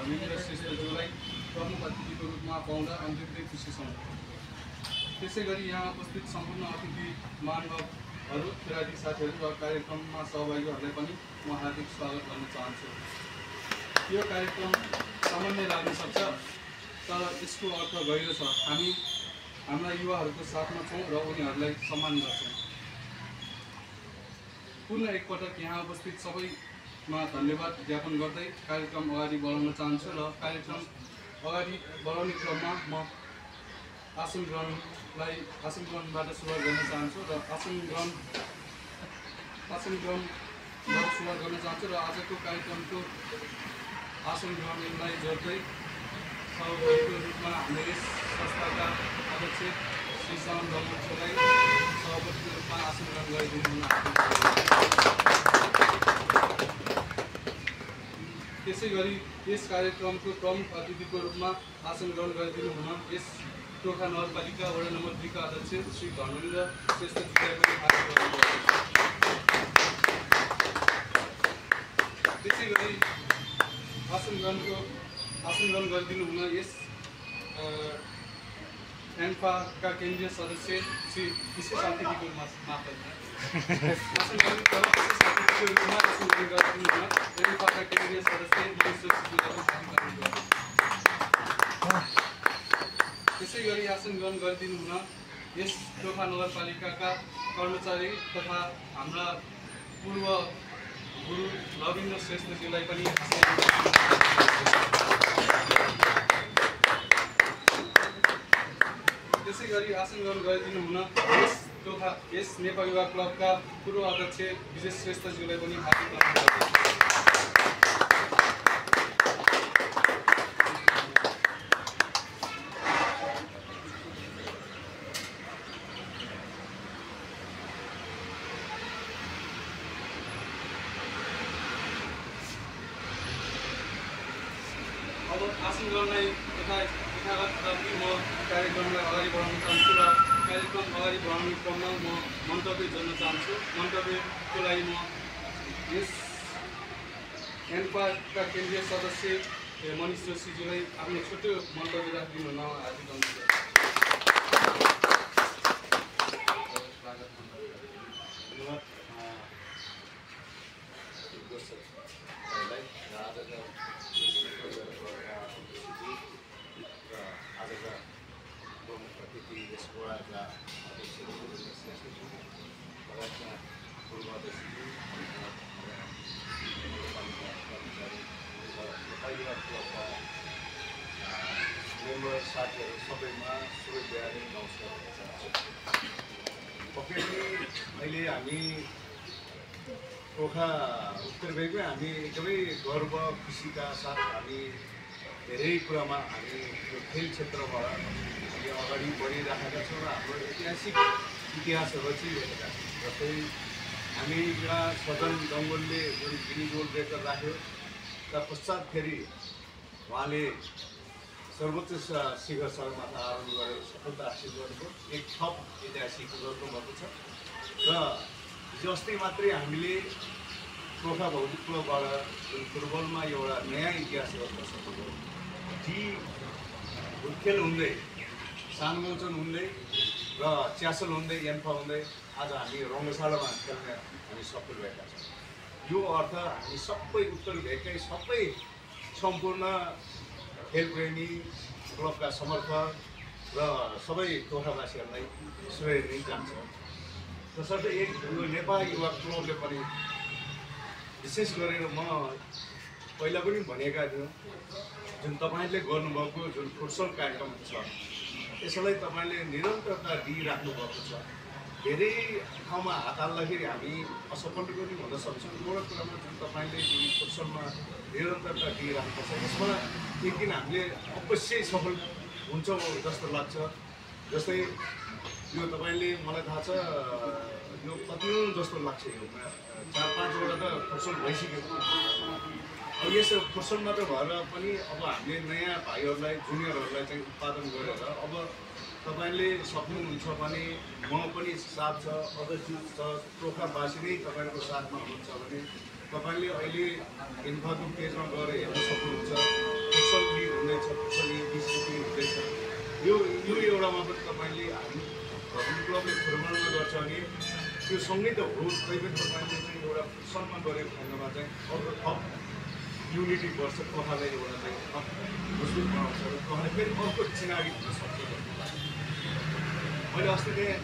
धर्मेन्द्र श्रेष्ठज्यूलाई प्रमुख अतिथिको रूपमा पाउँदा अत्यन्तै खुसी छौँ। त्यसैगरी यहाँ उपस्थित सम्पूर्ण अतिथि महानुभावहरू, किराती साथीहरू र कार्यक्रममा सहभागीहरूलाई पनि म हार्दिक स्वागत गर्न चाहन्छु। यो कार्यक्रम सामान्य लाग्न सक्छ, तर यसको अर्थ गहिरो छ। हामी हाम्रा युवाहरूको साथमा छौँ र उनीहरूलाई सम्मान गर्छौँ। पुनः एकपटक यहाँ उपस्थित सबैमा धन्यवाद ज्ञापन गर्दै कार्यक्रम अगाडि बढाउन चाहन्छु र कार्यक्रम अगाडि बढाउने क्रममा म आसन ग्रहणबाट सुरुवात गर्न चाहन्छु र आजको कार्यक्रमको आसन ग्रहणलाई जोड्दै सहभागीको रूपमा हाम्रो यस संस्थाका अध्यक्ष श्री साउन रमनलाई सभापतिको रूपमा आसन ग्रहण गरिदिनु हुन। त्यसै गरी यस कार्यक्रमको प्रमुख अतिथिको रूपमा आसन ग्रहण गरिदिनु हुन यस टोखा नगरपालिका वडा नम्बर 2 का अध्यक्ष श्री धर्मेन्द्र श्रेष्ठज्यूलाई पनि हार्दिक स्वागत। त्यसै गरी आसन ग्रहण गरिदिनु हुन यस एन्फाका केन्द्रीय सदस्य श्री विशेष अतिथिको रूपमा एन्फाका केन्द्रीय सदस्य त्यसै गरी आसन ग्रहण गरिदिनु हुन यस टोखा नगरपालिकाका कर्मचारी तथा हाम्रा पूर्व गुरु रविन्द्र श्रेष्ठज्यूलाई पनि त्यसै गरी आसन ग्रहण गरिदिनु हुन यस नेपाल युवा क्लबका पूर्व अध्यक्ष विजय श्रेष्ठज्यूलाई पनि हार्दिक स्वागत। अब आसन ग्रहणलाई यथावत राख्दै म कार्यक्रमलाई अगाडि बढाउन चाहन्छु र कार्यक्रम अगाडि बढाउने क्रममा म मन्तव्य जोड्न चाहन्छु। मन्तव्यको लागि म यस एन्फाका केन्द्रीय सदस्य मनिष जोशीज्यूलाई आफ्नो छोटो मन्तव्य राखिदिनु हुन हार्दिक अनुरोध। आजका प्रमुख अतिथि यस वडाका अध्यक्ष लगायतका पूर्व अध्यक्षज्यू, नगरपालिका कर्मचारी र नेपाली क्लबका मेम्बर साथीहरू सबैमा शुभेच्छा नमस्कार गर्न चाहन्छु। पक्कै पनि अहिले हामी टोखा उत्तर भेगमै हामी एकदमै गर्व खुसीका साथ हामी धेरै कुरामा हामी यो खेल क्षेत्रबाट हामी अगाडि बढिरहेका छौँ र हाम्रो ऐतिहासिक इतिहासहरू रचिरहेका छौँ। जस्तै हामी एउटा सदन डङ्गोलले जुन गिनी गोल्ड रेकर्ड राख्यो तत्पश्चात फेरि उहाँले सर्वोच्च शिखर सगरमाथा आरोहण गरेर सफलता हासिल गरेको एक थप ऐतिहासिक गर्नुभएको छ। र हिजो अस्ति मात्रै हामीले टोखा भौतिक क्लबबाट जुन फुटबलमा एउटा नयाँ इतिहास गर्न सकेको टी हुर्खेल हुँदै सानमोचन हुँदै र च्यासल हुँदै एन्फा हुँदै आज हामी रङ्गशालामा खेल्न हामी सफल भएका छौँ। यो अर्थ हामी सबै उत्तर भेगकै सबै सम्पूर्ण खेलप्रेमी क्लबका समर्थक र सबै टोखावासीहरूलाई श्रेय नै जान्छ। तसर्थ एक नेपाल युवा क्लबले पनि विशेष गरेर म पहिला पनि भनेका थियौँ जुन तपाईँले गर्नुभएको जुन फुटसल कार्यक्रम छ यसलाई तपाईँले निरन्तरता दिइराख्नु भएको छ। धेरै ठाउँमा हात हाल्दाखेरि हामी असफल पनि हुन सक्छौँ। एउटा कुरामा जुन तपाईँले जुन फुटसलमा निरन्तरता दिइराख्नुपर्छ यसमा एक दिन हामीले अवश्य सफल हुन्छौँ जस्तो लाग्छ। जस्तै यो तपाईँले मलाई थाहा छ यो कति जस्तो लाग्छ यो 4-5वटा त फुटसल भइसकेको। अब यस फुटसल मात्र भएर पनि अब हामीले नयाँ भाइहरूलाई जुनियरहरूलाई चाहिँ उत्पादन गरेर अब तपाईँले सक्नुहुन्छ भने म पनि साथ छ, अध्यक्ष छ, टोखावासी नै तपाईँको साथमा हुनुहुन्छ भने तपाईँले अहिले इन्फाको पेजमा गएर हेर्न सक्नुहुन्छ। सक्ने स्थिति हुँदैछ। यो एउटामा पनि तपाईँले हामी क्लबले फुटबलमा गर्छ भने त्यो सँगै त हो, तैपनि तपाईँले चाहिँ एउटा फुटसलमा गरेको ठाउँमा चाहिँ अर्को थप युनिटी बढ्छ, कथालाई एउटा चाहिँ थप मजबुत बनाउँछ र कहाँले फेरि अर्को चिनारी हुन सक्छ भन्ने लाग्छ। मैले अस्ति त्यहाँ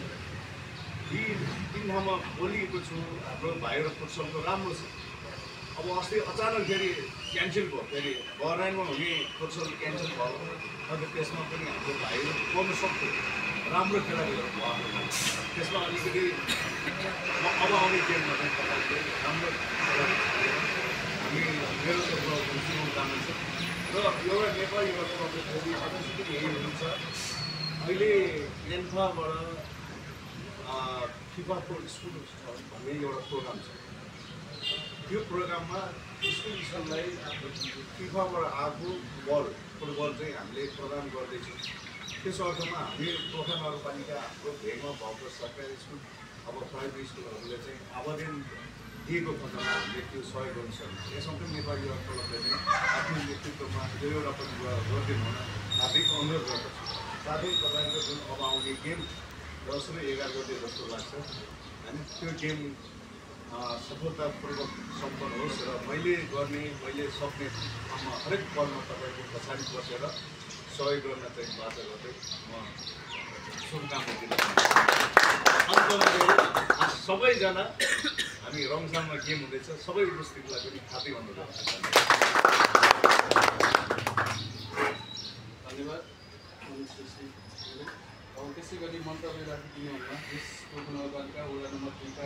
यी 3 ठाउँमा बोलिएको छु, हाम्रो भाइहरू फुटसलको राम्रो छ। अब अस्ति अचानक फेरि क्यान्सल भयो, फेरि बहराइनमा हुने फुटसल क्यान्सल भयो। अन्त त्यसमा पनि हाम्रो भाइहरू गर्नु सक्थ्यो, राम्रो खेलाडीहरू भयो। त्यसमा अलिकति अब आउने गेममा चाहिँ तपाईँले राम्रो खेलाडी हामी मेरो चाहिँ शुभकामना छ। र एउटा नेपाली युवा क्लबले फेरि अझै यही हुन्छ, अहिले एन्फाबाट फिफाको स्कुल भन्ने एउटा प्रोग्राम छ। त्यो प्रोग्राममा स्कुललाई फिफाबाट आएको फुटबल चाहिँ हामीले प्रदान गर्दैछौँ। त्यस अर्थमा हामी गोर्खा नगरपालिका हाम्रो भेगमा भएको सरकारी स्कुल अब प्राइमेरी स्कुलहरूले चाहिँ आवेदन दिएको खण्डमा हामीले त्यो सहयोग गर्नु सक्छौँ। यसमा पनि नेपाली युवा क्लबले चाहिँ आफ्नो नेतृत्वमा यो एउटा पनि गरिदिनु हुन हार्दिक अनुरोध गर्दछु। साथै तपाईँको जुन अब आउने गेम 10 र 11 गते जस्तो लाग्छ होइन, त्यो गेम सफलतापूर्वक सम्पन्न होस् र मैले सक्ने ठाउँमा हरेक पलमा तपाईँको पछाडि बसेर सहयोग गर्न चाहिँ बाचा गर्दै म शुभकामना दिन चाहन्छु। अन्तमा सबैजना हामी रङसाममा गेम हुँदैछ, सबै उपस्थितलाई पनि हार्दिक अनुरोध गर्छु। धन्यवाद। अब त्यसै गरी मन्तव्य राखिदिनुहुन्न यस गोर्खा नगरपालिका वडा नम्बर 2 का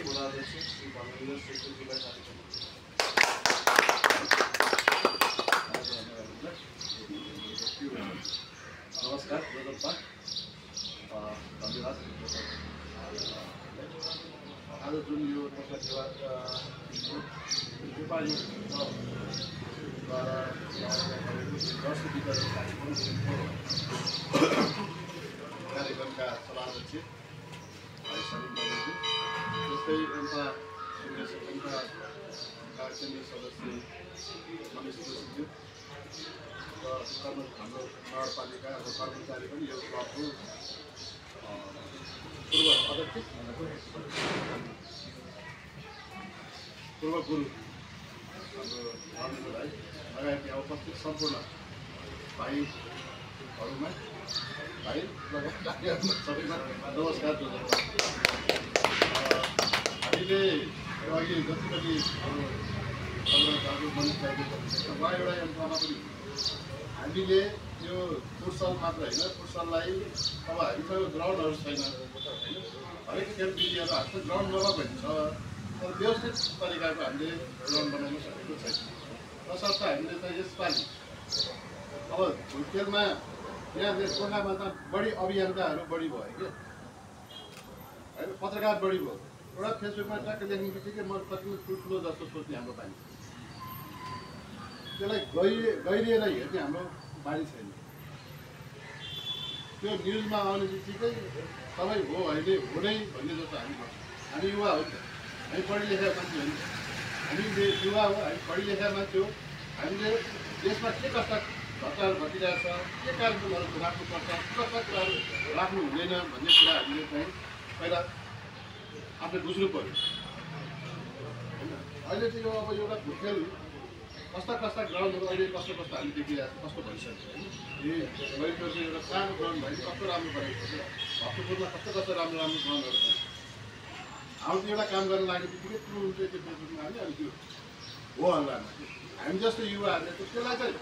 वडा अध्यक्ष श्री धर्मेन्द्र श्रेष्ठजीलाई कार्यक्रम। नमस्कार दोस्तों, धन्यवाद। आज जुन यो नेपाली कार्यक्रमका सभाध्यक्ष भाइ सलिम बहिनीज्यू, जस्तै एम्फा केन्द्रीय सदस्य मनिष जोशीज्यू र हाम्रो नगरपालिका कर्मचारी पनि यो क्लबको पूर्व अध्यक्ष पूर्व गुरु हाम्रो धर्मेन्द्र भाइ लगायत यहाँ उपस्थित सम्पूर्ण भाइहरूमा भाइ सबैमा नमस्कार। हामीले अघि जति पनि मनिष भाइले उहाँ एउटा यन्त्रमा पनि हामीले यो फुटसल मात्र होइन, फुटसललाई अब हामीसँग ग्राउन्डहरू छैन होइन, हरेक खेल विधिहरू हाम्रो ग्राउन्ड नभएको पनि छ, तर व्यवस्थित तरिकाको हामीले ग्राउन्ड बनाउन सकेको छैन। तसर्थ हामीले त यसपालि अब खेलमा यहाँ गोर्खामा त बढी अभियन्ताहरू बढी भयो क्या होइन, पत्रकार बढी भयो। एउटा फेसबुकमा ट्याक्क लेख्ने बित्तिकै म कति ठुल्ठुलो जस्तो सोच्ने हाम्रो पानी, त्यसलाई गहिरिएर हेर्ने हाम्रो बानी छैन। त्यो न्युजमा आउने बित्तिकै सबै हो अहिले हुनै भन्ने जस्तो हामी युवा हो नि त, हामी पढी लेखेका मान्छे हो नि, हामी युवा हो, हामी पढी लेखेका मान्छे हो। हामीले देशमा के कस्ता घटनाहरू घटिरहेछ, के कार्यक्रमहरू राख्नुपर्छ, कस्ता कुराहरू राख्नु हुँदैन भन्ने कुरा हामीले चाहिँ पहिला आफूले बुझ्नु पऱ्यो होइन। अहिले चाहिँ यो अब एउटा खेल कस्ता ग्राउन्डहरू अहिले कस्तो हामी देखिरहेको छ, कस्तो भइसक्यो होइन। गैरको चाहिँ एउटा सानो ग्राउन्ड भयो, कस्तो राम्रो बनाएको छ, भक्तपुरमा कस्तो राम्रो ग्राउन्डहरू छ। आउँछ एउटा काम गर्न लाग्ने बित्तिकै तुरुन्तै त्यो फेसबुकमा हाल्यो, अनि त्यो हो हल्लामा हामी जस्तो युवाहरूले त त्यसलाई चाहिँ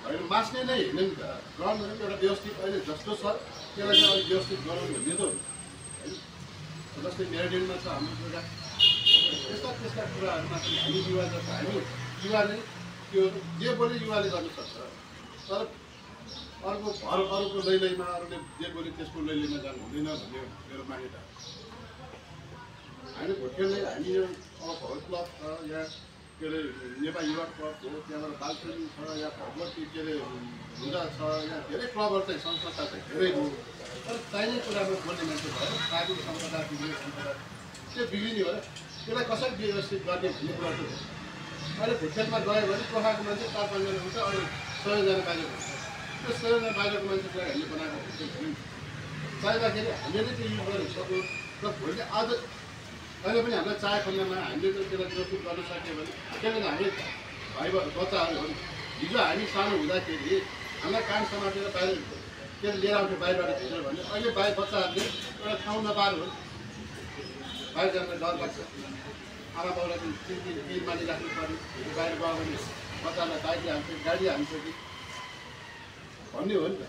होइन मास्ने नै होइन नि त। ग्राउन्डहरू एउटा व्यवस्थित अहिले जस्तो छ त्यसलाई चाहिँ अलिक व्यवस्थित गराउनु भन्ने त हो होइन। जस्तै मेरिडेनमा छ हाम्रो जग्गा, त्यस्ता कुराहरूमा पनि हामी युवा जस्तो हामी युवाले त्यो जे बोले युवाले गर्न सक्छ, तर अर्को लैलैमा अरूले जे बोले त्यसको लैलैमा जानु हुँदैन भन्ने मेरो मान्यता हो। हामी भोट खेल्ने हामी यो भगवत क्लब छ, यहाँ के अरे नेपाली युवा क्लब हो, त्यहाँबाट बालप्रेमी छ, यहाँ भगवती के अरे हुँदा छ, यहाँ धेरै क्लबहरू चाहिँ संस्था चाहिँ धेरै हो। तर चाहिने कुरामा बोल्ने मान्छे भयो, कानुन सम्पदा बिग्रिने सम्पदा त्यो बिग्रिने हो र त्यसलाई कसरी व्यवस्थित गर्ने भन्ने कुरा चाहिँ हो। अहिले भोट खेलमा गयो भने कोखाको मान्छे 4-5 जना हुन्छ, अहिले 100 जना बाहिर हुन्छ। त्यो शरीरमा बाहिरको मान्छेलाई हामीले बनाएको त्यो भन्यो चाहिँदाखेरि हामीले नै त्यो युज गर्न सक्यौँ र भोलि आज अहिले पनि हामीलाई चाहे खण्डमा हामीले त त्यसलाई प्रस्तुत गर्न सक्यो भने किनभने हाम्रो भाइ बच्चाहरू हो हिजो हामी सानो हुँदाखेरि हामीलाई कान समातेर बाहिर के लिएर आउँथ्यो बाहिरबाट भित्र भने अहिले बाहिर बच्चाहरूले एउटा ठाउँ नपाएर हो बाहिर जान डर लाग्छ आमा बाउलाई केही मानिराख्नु पर्ने बाहिर गयो भने बच्चालाई बाइकले हाल्छ गाडी हाल्छ कि भन्ने हो नि त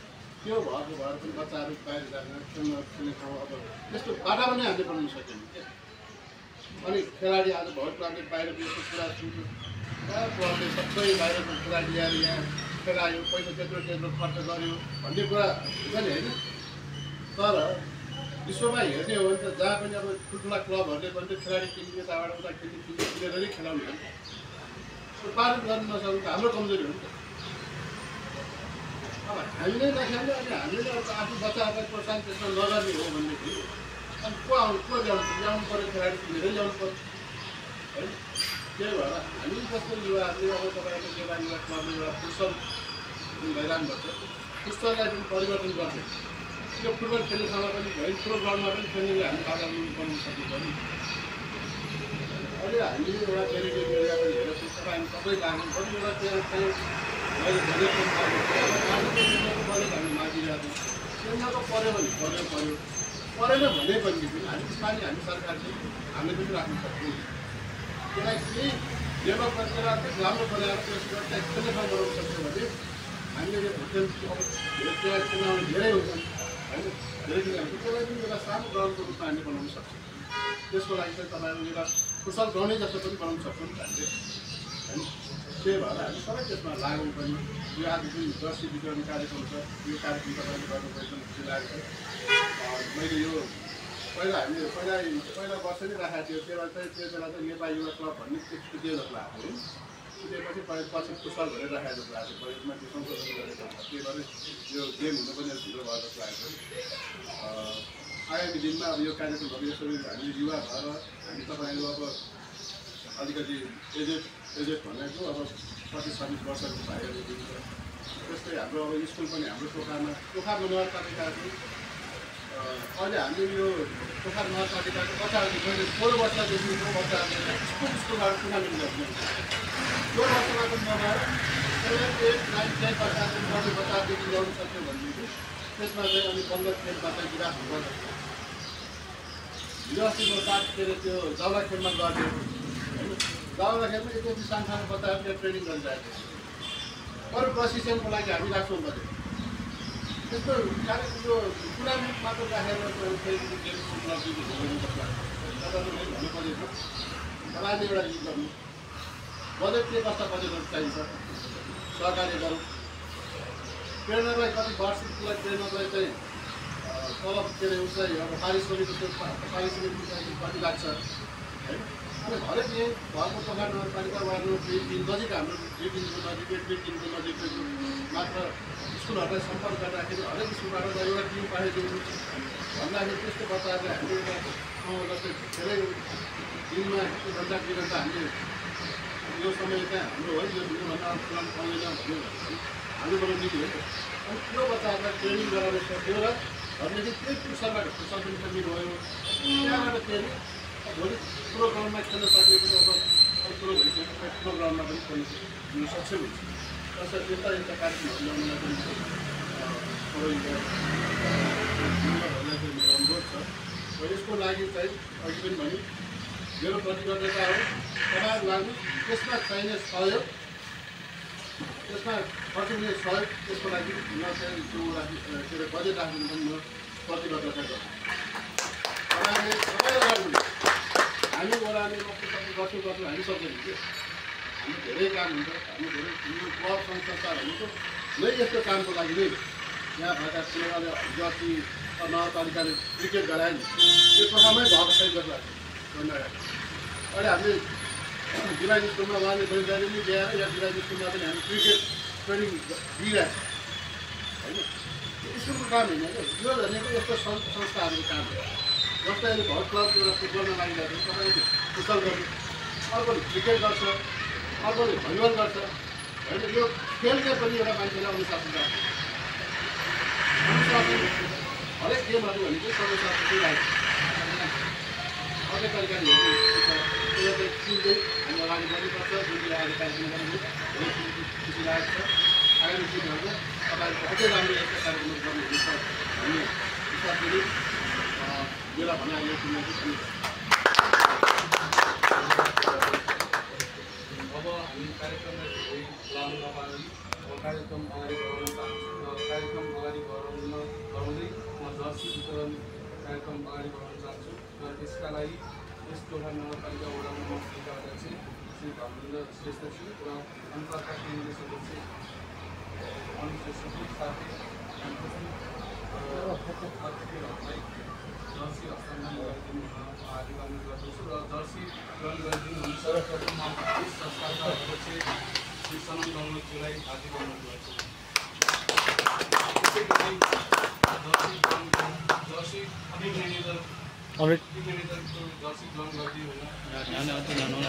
त्यो भएको भएर पनि बच्चाहरू बाहिर जान खेल्ने ठाउँ अब त्यस्तो वातावरण हामीले बनाउन सक्यौँ क्या अनि खेलाडी आज भरतले बाहिरको यस्तो कुरा सुन्यो क्लबले सबै बाहिरको खेलाडी ल्याएर यहाँ खेलायो पैसा त्यत्रो खर्च गर्यो भन्ने कुरा हुन्छ नि होइन तर विश्वमा हेर्ने हो भने त जहाँ पनि अब ठुल्ठुला क्लबहरूले पनि त खेलाडी किन्ने यताबाट उता किनेर नै खेलाउने हो नि त पालन गर्न नसक्नु त हाम्रो कमजोरी हो नि त अब हामी नै नखेल्ने अनि हामीले अब आफ्नो बच्चाहरूलाई प्रोत्साहन त्यसमा नगर्ने हो भनेदेखि अनि को ल्याउनु पऱ्यो खेलाडी किनेरै ल्याउनु पऱ्यो है त्यही भएर हामी जस्तो युवाहरूले अब तपाईँको युवा क्लबले एउटा फुटबल भइरहनु भएको छ फुटबललाई पनि परिवर्तन गर्छ त्यो फुटबल खेल्ने ठाउँमा पनि भयो ठुलो ग्राउन्डमा पनि खेल्नेले हामी वातावरण बनाउन सकिन्छ नि अहिले हामीले एउटा चेरिटेबल एरिया पनि हेरेको छौँ तर हामी सबै लाग्नु पनि एउटा चाहिँ मैले भनेको बजेट हामी मागिरहेको छौँ केन्द्रको पऱ्यो भने परेन भने पनि हामी स्थानीय हामी सरकार चाहिँ हामीले पनि राख्न सक्छौँ त्यसलाई केही डेभलप गरेर राम्रो बनाएर त्यसबाट खेल्ने ठाउँ बनाउन सक्छौँ भने हामीले होटेल अब त्यसलाई चुनाउने धेरै हुन्छन् होइन धेरै दिन हुन्छ त्यसलाई पनि एउटा सानो ग्राउन्डको रूपमा हामीले बनाउन सक्छौँ त्यसको लागि चाहिँ तपाईँहरू एउटा फुटबल ग्राउन्डै जस्तो पनि बनाउन सक्छौँ हामीले होइन त्यही भएर हामी सबै त्यसमा लागौँ पनि यो आज जुन जर्सी वितरण कार्यक्रम छ यो कार्यक्रम तपाईँले गर्नुभएको एकदम खुसी लागेको छ मैले यो पहिला वर्ष नै राखेको थियो त्यो बेला चाहिँ नेपाली युवा क्लब भन्ने छुट्यो जस्तो लाग्थ्यो है छुटेपछि पछि फुटबल भनेर राखेको जस्तो लाग्थ्यो बजेटमा त्यो संशोधन गरेको त्यही भएर यो गेम हुनु पनि ढिलो भयो जस्तो लागेको आगामी दिनमा अब यो कार्यक्रमहरू यसरी हामीले युवा भएर हामी तपाईँहरू अब अलिकति एजेड भनेको अब 25-26 वर्षको भाइहरू दिन्छ त्यस्तै हाम्रो अब स्कुल पनि हाम्रो टोखामा नगरपालिकाको अहिले हामीले यो टोखा नगरपालिकाको बच्चाहरूले मैले 16 वर्षदेखि बच्चाहरूले स्कुलबाट टुर्नामेन्ट गर्छ 16 वर्षमा पनि नभएर 7, 8, 9, 10 बच्चादेखि ल्याउनु सक्यो भनेदेखि त्यसमा चाहिँ अनि 15 खेलबाट विकास हुन्छ हिजो अस्ति म के अरे त्यो जाउला खेलमा गर्थेँ होइन जाउला खेलमा यति सानो बच्चाहरूले ट्रेनिङ गरिरहेको थियो अरू प्रशिक्षणको लागि हामी राख्छौँ बजेट त्यस्तो कार्यक्रम यो टुर्नामेन्ट मात्र राखेर भन्नु परेको तपाईँले एउटा गीत गर्नु बजेट के कस्ता बजेटहरू चाहिन्छ सरकारले गरौँ ट्रेनरलाई कति वर्षलाई ट्रेनरलाई चाहिँ तलब के अरे उसलाई अब पारिश्रमिक कति लाग्छ है अनि हरेक यहीँ घरको टोखा नगरपालिका वार्ड नजिक हाम्रो बिल्डिङको नजिक बिल्डिङको नजिक मात्र स्कुलहरूलाई सम्पर्क गर्दाखेरि हरेक स्कुलबाट एउटा टिम पठाइदिनु भन्दाखेरि त्यस्तो बच्चाहरूले हामीले एउटा जस्तै धेरै दिनमा 1 घन्टा 2 घन्टा हामीले यो समय चाहिँ हाम्रो है यो दिनुभन्दा पुरानो पाउँदैन भन्यो भने हाम्रोबाट मिल्यो नि अनि त्यो बच्चाहरूलाई ट्रेनिङ गराउन सक्यो र भनेदेखि त्यही फुटबलबाट फुटबल पनि भयो त्यहाँबाट फेरि भोलि ठुलो ग्राउन्डमा खेल्न सक्ने पनि अब ठुलो भइसक्यो ठुलो ग्राउन्डमा पनि खेल्न सक्षम हुन्छ त्यसरी यस्ता कार्यक्रमहरू ल्याउनुलाई पनि मेरो अनुरोध छ र यसको लागि चाहिँ अघि पनि भने मेरो प्रतिबद्धता हो तपाईँहरू लाग्नु त्यसमा चाहिने सहयोग त्यसमा खर्च हुने सहयोग त्यसको लागि म चाहिँ के अरे बजेट राख्नु पनि म प्रतिबद्धता गर्छु तपाईँले सबैलाई गर्नु हामी ओह्राले गर्छु हामी सक्दैन कि हाम्रो धेरै काम हुन्छ हाम्रो धेरै ठुलो क्लब संस्थाहरूको नै यस्तो कामको लागि नै यहाँ भएका सेवाले जति नगरपालिकाले क्रिकेट गरायो नि त्यो टोखामै भएको छैन जस्तो लाग्छ धन्यवाद अहिले हामीले जिल्ला स्कुलमा उहाँले बैदारी पनि ल्याएर या जिल्ला स्कुलमा पनि हामी क्रिकेट ट्रेनिङ दिइरहेको छ होइन स्कुलको काम होइन क्या यो भनेको यस्तो संस्थाहरूको काम हो जस्तै अहिले भर क्लब एउटा फुटबलमा लागिरहेको छ तपाईँले फुटबल गर्नु अर्कोले क्रिकेट गर्छ अर्कोले भलिबल गर्छ होइन यो खेलले पनि एउटा मान्छेलाई अनुशासन राख्छ अनुशासन हरेक गेमहरू भनेको अनुशासन चाहिँ लाग्छ अर्कै तरिकाले हेर्नु चिन्दै हामी अगाडि बढ्नुपर्छ जुन अगाडि कार्यक्रम गर्नु खुसी लागेको छ आगामी दिनहरूमा तपाईँहरूको अझै राम्रो यस्ता कार्यक्रम गर्नुहुन्छ भन्ने विश्वास गरी बेला भनाइ यो सुन्नु अब हामी कार्यक्रमलाई धेरै लामो नपारी कार्यक्रम अगाडि बढाउन चाहन्छु र कार्यक्रम अगाडि गराउँदै म जर्सी वितरण कार्यक्रम अगाडि बढाउन चाहन्छु र यसका लागि यस टोखा नगरपालिका वडा नम्बर 3 का अध्यक्ष श्री धर्मेन्द्र श्रेष्ठजी र अन्तर्का केन्द्रीय सदस्य अनिल श्रेष्ठजी साथै अतिथिहरूलाई जर्सी हस्तान्तरण गरिदिनु आग्रह गर्ने गर्दछु र जर्सी ग्रहण गरिदिनु हुने सर्वप्रथम यस संस्थाका अध्यक्ष श्री सनम गङ्गोजीलाई हार्दिक अनुरोध गर्छु। त्यसै गरी जर्सी म्यानेजरको जर्सी ग्रहण गरिदिनु हुन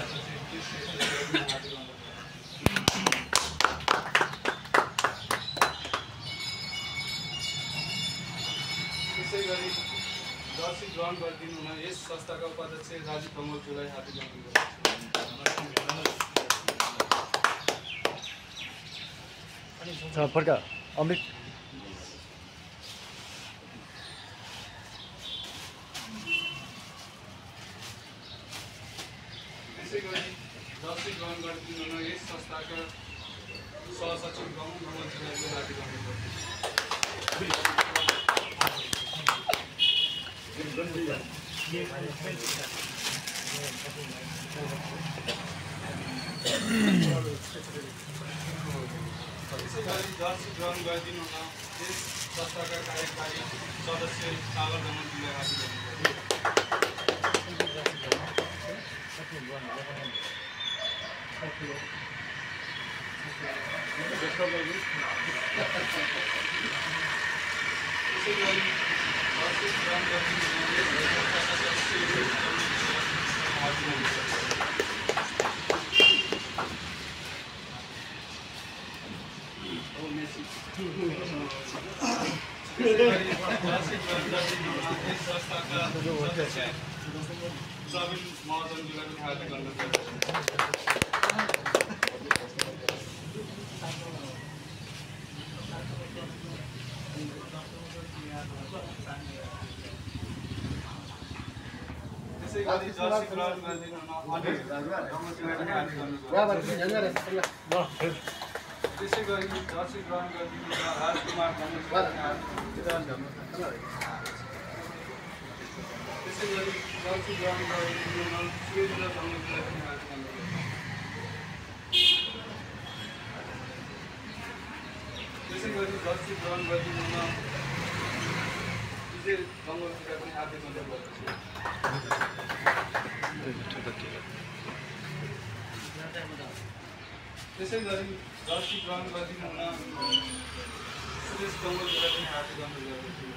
त्यसै गरी जर्सी ग्रहण गरिदिनु हुन यस संस्थाका उपाध्यक्ष राजीव गङ्गोजीलाई हार्दिक अनुरोध गर्छु। फर्का अमृत त्यसै गरी जर्सी ग्रहण गरिदिनु हुन यस संस्थाका सहसचिव गाउँ गङ्गोजीलाई हार्दिक अनुरोध गर्छु। त्यसै गरी जर्सी ग्रहण गरिदिनु हुन यस संस्थाका कार्यकारी सदस्य सागर गङ्गोजीलाई हार्दिक अनुरोध त्यसै गरी जर्सी ग्रहण गरिदिनु हुन यस संस्थाका सदस्य हार्दिक अनुरोध प्रवीण महजनजीलाई पनि हार्दिक अनुरोध गर्दछु। त्यसै गरी जर्सी ग्रहण गरिदिनु हुन अनिल गङ्गोजीलाई पनि हार्दिक अनुरोध गर्दछु। त्यसै गरी जर्सी ग्रहण गरिदिनु हुन राजकुमार गङ्गोजीलाई त्यसै गरी जर्सी ग्रहण गरिदिनु हुन सुरेन्द्र गङ्गोजीलाई पनि हार्दिक अनुरोध त्यसै गरी जर्सी ग्रहण गरिदिनु हुन विजय गङ्गोजीलाई पनि हार्दिक अनुरोध गर्दछु। त्यसै गरी जर्सी ग्रहण गरिदिनु हुन सुरेश गङ्गोजीलाई पनि हार्दिक अनुरोध गर्दछु।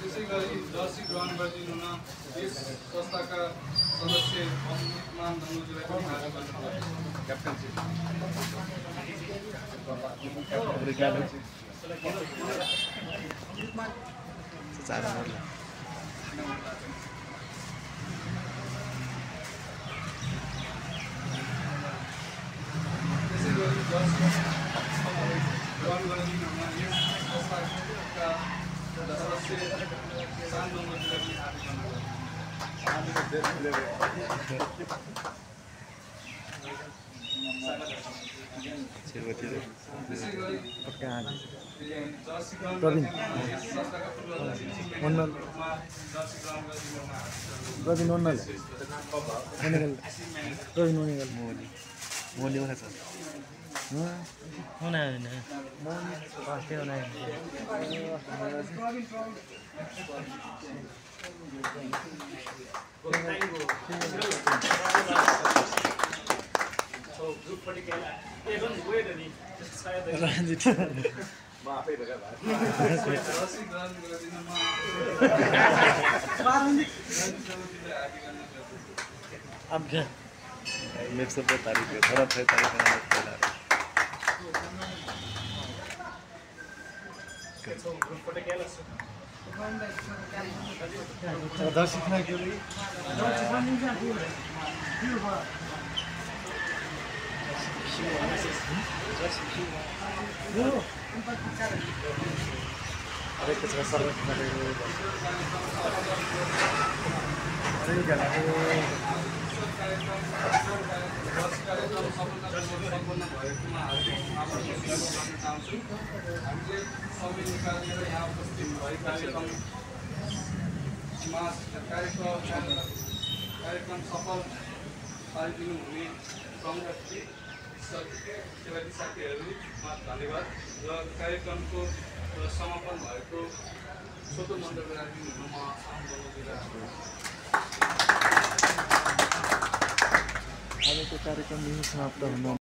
त्यसै गरी जर्सी ग्रहण गरिदिनु हुन यस संस्थाका सदस्य अमृतमान गङ्गोजीलाई पनि हार्दिक अनुरोध गर्दछु। त्यसै गरी जर्सी ग्रहण गरिदिनु हुन यस संस्थाका सदस्य सान गङ्गोजीलाई पनि हार्दिक अनुरोध त्यसै गरी जर्सी ग्रहण गरिदिनु हुन यस संस्थाका पूर्व अध्यक्ष जर्सी ग्रहण गरिदिनु हुन जर्सी ग्रहण गरिदिनु हुन मेरे सब तारीख है थोड़ा थे तारीख में पहला दर्शक ना क्यों नहीं अरे कुछ सर अरे क्या सम्पन्न भएकोमा हार्दिक आभार व्यक्त गर्न चाहन्छु। हामीले समय निकालेर यहाँ उपस्थित भए कार्यक्रम सफल पारिदिनु हुने प्रमुख अतिथि सेवादी साथीहरूमा धन्यवाद र कार्यक्रमको समापन भएको छोटो मन्तव्य राखिदिनु हुन म आह्वान गर्न दिइरहेको छु। कार्यक्रम समाप्त हुन